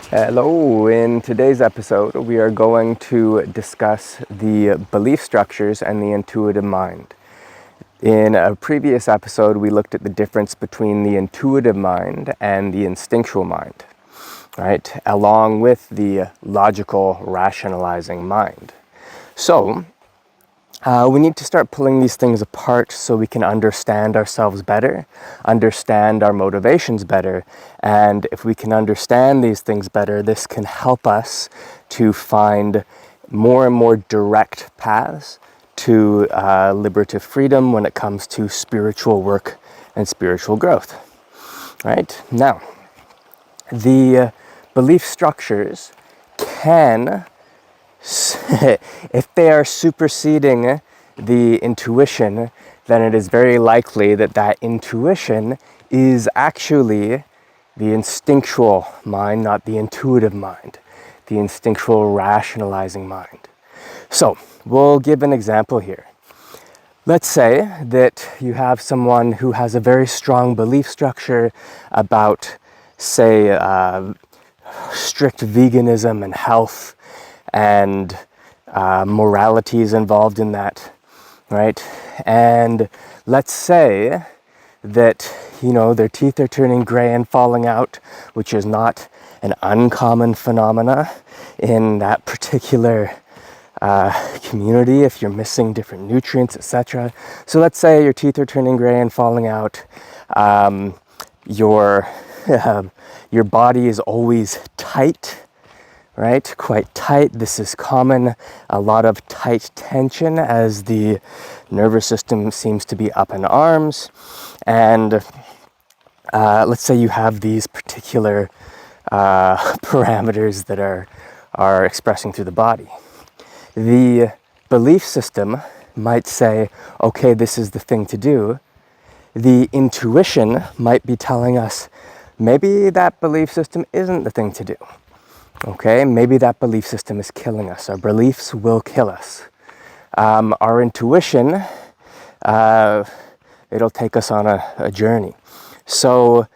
Hello, in today's episode we are going to discuss the belief structures and the intuitive mind. In a previous episode we looked at the difference between the intuitive mind and the instinctual mind, right? Along with the logical rationalizing mind. So we need to start pulling these things apart so we can understand ourselves better, understand our motivations better, and if we can understand these things better, this can help us to find more and more direct paths to liberative freedom when it comes to spiritual work and spiritual growth. Right? Now, the belief structures can, if they are superseding the intuition, then it is very likely that that intuition is actually the instinctual mind, not the intuitive mind, the instinctual rationalizing mind. So we'll give an example here. Let's say that you have someone who has a very strong belief structure about, say, strict veganism and health, and morality is involved in that, right? And let's say that, their teeth are turning gray and falling out, which is not an uncommon phenomena in that particular community if you're missing different nutrients, etc. So let's say your teeth are turning gray and falling out. Your body is always tight, right? Quite tight. This is common. A lot of tight tension as the nervous system seems to be up in arms. And let's say you have these particular parameters that are expressing through the body. The belief system might say, okay, this is the thing to do. The intuition might be telling us, maybe that belief system isn't the thing to do. Okay, maybe that belief system is killing us. Our beliefs will kill us. Our intuition, it'll take us on a journey. So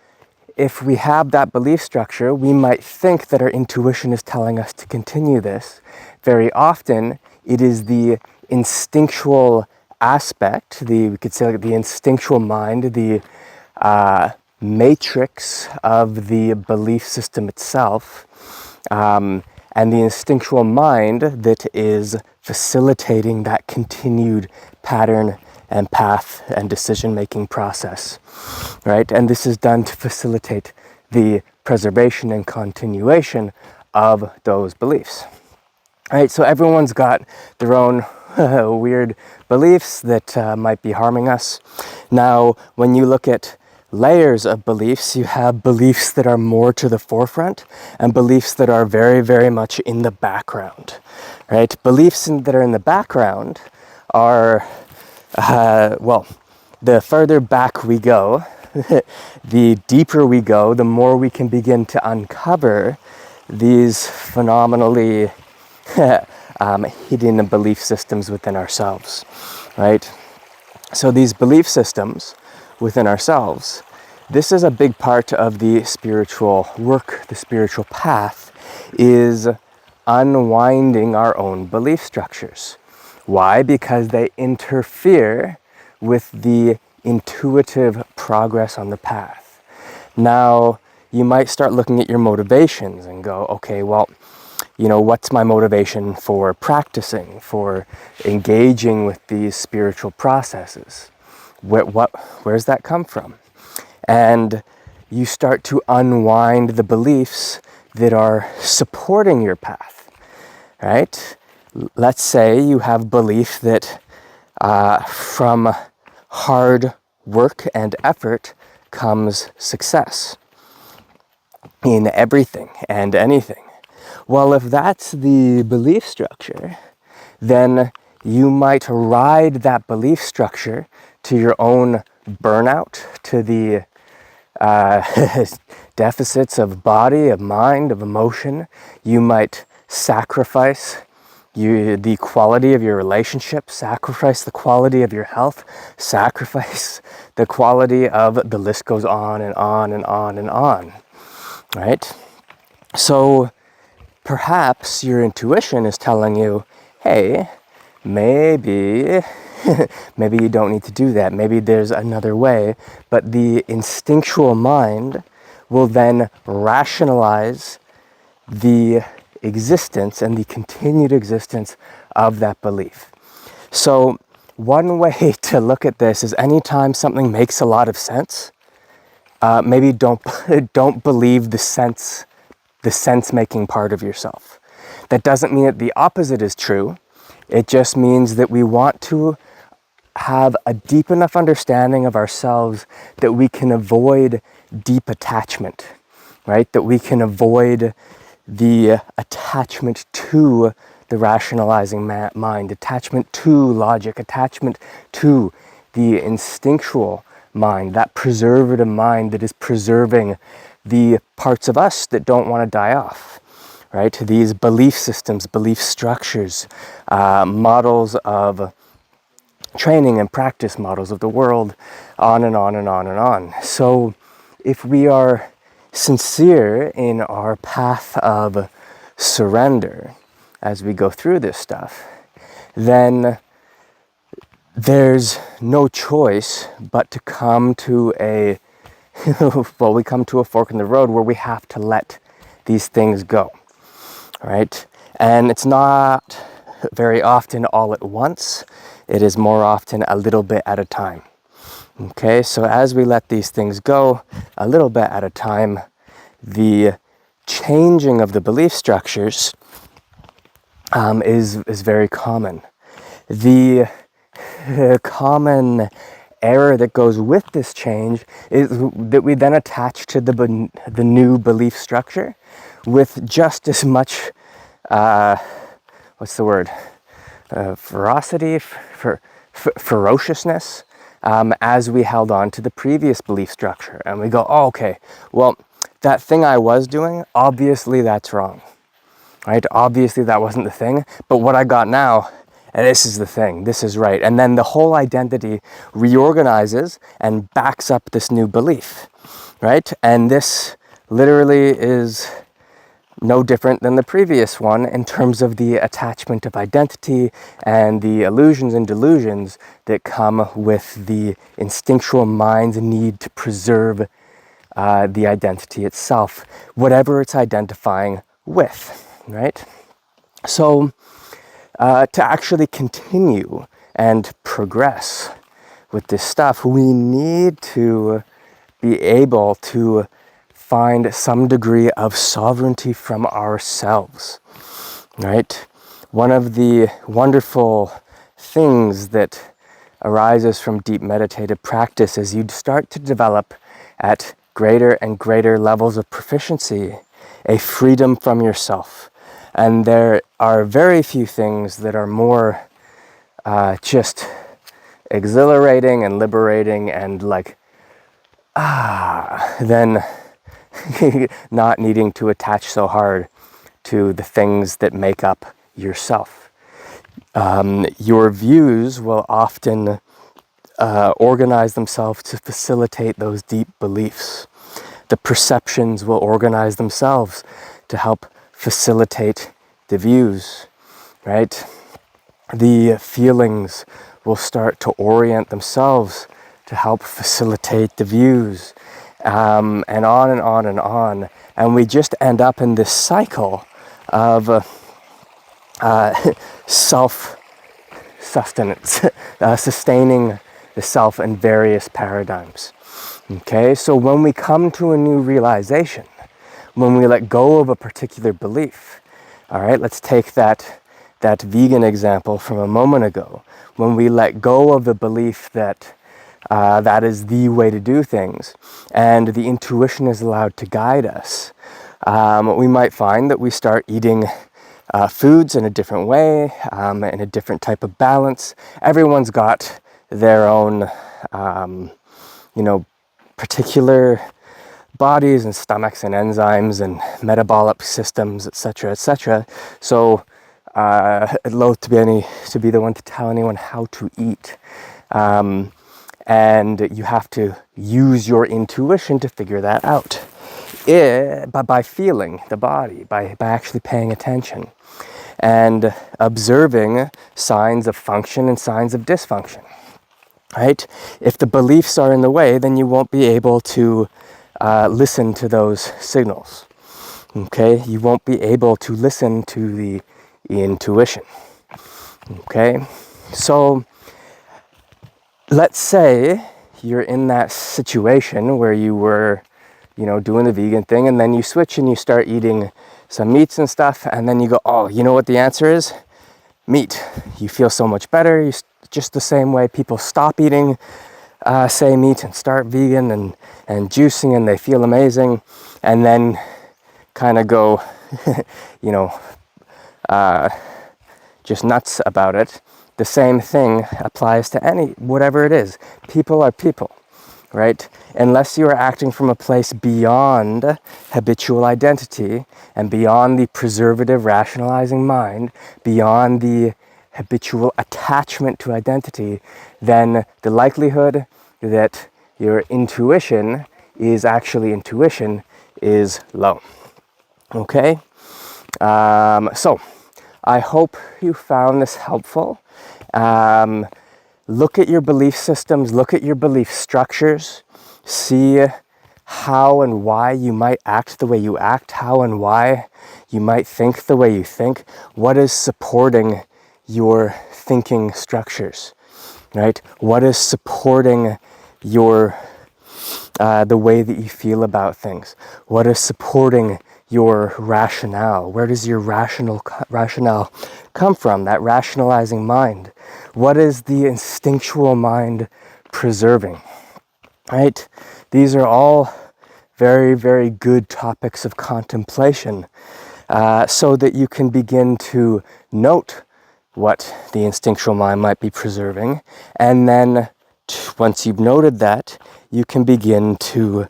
if we have that belief structure, we might think that our intuition is telling us to continue this. Very often, it is the instinctual aspect, we could say like the instinctual mind, the matrix of the belief system itself, and the instinctual mind that is facilitating that continued pattern and path and decision-making process, right? And this is done to facilitate the preservation and continuation of those beliefs, right? So everyone's got their own weird beliefs that might be harming us. Now, when you look at layers of beliefs, you have beliefs that are more to the forefront and beliefs that are very, very much in the background, right? Beliefs that are in the background are, the further back we go, the deeper we go, the more we can begin to uncover these phenomenally hidden belief systems within ourselves, right? So these belief systems within ourselves, this is a big part of the spiritual work, the spiritual path, is unwinding our own belief structures. Why? Because they interfere with the intuitive progress on the path. Now, you might start looking at your motivations and go, okay, well, what's my motivation for practicing, for engaging with these spiritual processes? Where's that come from? And you start to unwind the beliefs that are supporting your path, right? Let's say you have belief that from hard work and effort comes success in everything and anything. Well, if that's the belief structure, then you might ride that belief structure to your own burnout, to the deficits of body, of mind, of emotion. You might sacrifice the quality of your relationship, sacrifice the quality of your health, sacrifice the quality of, the list goes on and on and on and on. right? So perhaps your intuition is telling you, hey, maybe maybe you don't need to do that. Maybe there's another way. But the instinctual mind will then rationalize the existence and the continued existence of that belief. So one way to look at this is anytime something makes a lot of sense, maybe don't believe the sense making part of yourself. That doesn't mean that the opposite is true. It just means that we want to have a deep enough understanding of ourselves that we can avoid deep attachment, right? That we can avoid the attachment to the rationalizing mind, attachment to logic, attachment to the instinctual mind, that preservative mind that is preserving the parts of us that don't want to die off, right? These belief systems, belief structures, models of training and practice, models of the world, on and on and on and on. So if we are sincere in our path of surrender as we go through this stuff, then there's no choice but to come to a we come to a fork in the road where we have to let these things go, right? And it's not very often all at once. It is more often a little bit at a time. Okay, so as we let these things go a little bit at a time, the changing of the belief structures is very common. The common error that goes with this change is that we then attach to the new belief structure with just as much ferociousness as we held on to the previous belief structure. And we go, oh, okay, well, that thing I was doing, obviously that's wrong, right? Obviously that wasn't the thing, but what I got now, and this is the thing, this is right. And then the whole identity reorganizes and backs up this new belief, right? And this literally is no different than the previous one in terms of the attachment of identity and the illusions and delusions that come with the instinctual mind's need to preserve the identity itself, whatever it's identifying with, right? So to actually continue and progress with this stuff, we need to be able to find some degree of sovereignty from ourselves, right? One of the wonderful things that arises from deep meditative practice is you'd start to develop at greater and greater levels of proficiency a freedom from yourself. And there are very few things that are more just exhilarating and liberating and like, than not needing to attach so hard to the things that make up yourself. Your views will often organize themselves to facilitate those deep beliefs. The perceptions will organize themselves to help facilitate the views, right? The feelings will start to orient themselves to help facilitate the views, and on and on and on. And we just end up in this cycle of self-sustenance, sustaining the self in various paradigms. Okay, so when we come to a new realization, when we let go of a particular belief, all right, let's take that vegan example from a moment ago. When we let go of the belief that that is the way to do things, and the intuition is allowed to guide us, we might find that we start eating foods in a different way, in a different type of balance. Everyone's got their own, particular bodies and stomachs and enzymes and metabolic systems, etc., etc. So, loath to be the one to tell anyone how to eat. And you have to use your intuition to figure that out. but by feeling the body, by actually paying attention and observing signs of function and signs of dysfunction, right? If the beliefs are in the way, then you won't be able to listen to those signals, okay? You won't be able to listen to the intuition, okay? So let's say you're in that situation where you were, doing the vegan thing, and then you switch and you start eating some meats and stuff, and then you go, oh, you know what the answer is? Meat. You feel so much better. Just the same way people stop eating, say, meat and start vegan and juicing, and they feel amazing, and then kind of go, just nuts about it. The same thing applies to whatever it is. People are people, right? Unless you are acting from a place beyond habitual identity and beyond the preservative rationalizing mind, beyond the habitual attachment to identity, then the likelihood that your intuition is actually intuition is low. Okay? So I hope you found this helpful. Look at your belief systems, look at your belief structures, see how and why you might act the way you act, how and why you might think the way you think, what is supporting your thinking structures, right? What is supporting your the way that you feel about things? What is supporting your rationale? Where does your rationale come from? That rationalizing mind. What is the instinctual mind preserving? Right? These are all very, very good topics of contemplation, so that you can begin to note what the instinctual mind might be preserving, and then once you've noted that, you can begin to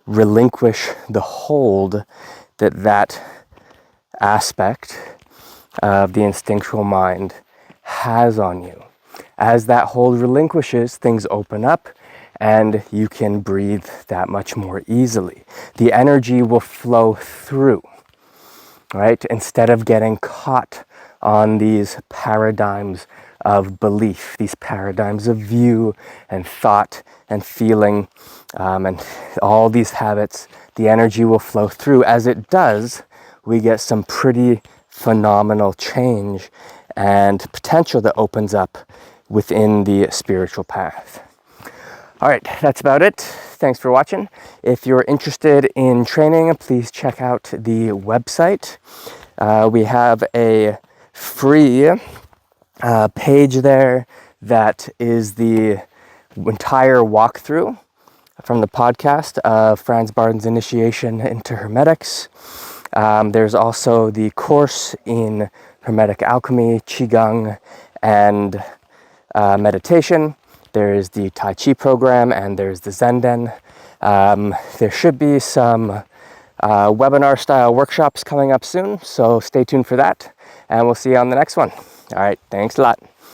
relinquish the hold that aspect of the instinctual mind has on you. As that hold relinquishes, things open up and you can breathe that much more easily. The energy will flow through, right? Instead of getting caught on these paradigms of belief, these paradigms of view and thought and feeling, and all these habits, the energy will flow through. As it does, we get some pretty phenomenal change and potential that opens up within the spiritual path. All right, that's about it. Thanks for watching. If you're interested in training, please check out the website. We have a free page there that is the entire walkthrough from the podcast of Franz Barden's initiation into Hermetics. There's also the course in Hermetic Alchemy, Qi Gong, and meditation. There's the Tai Chi program, and there's the Zenden. There should be some webinar-style workshops coming up soon, so stay tuned for that, and we'll see you on the next one. All right, thanks a lot.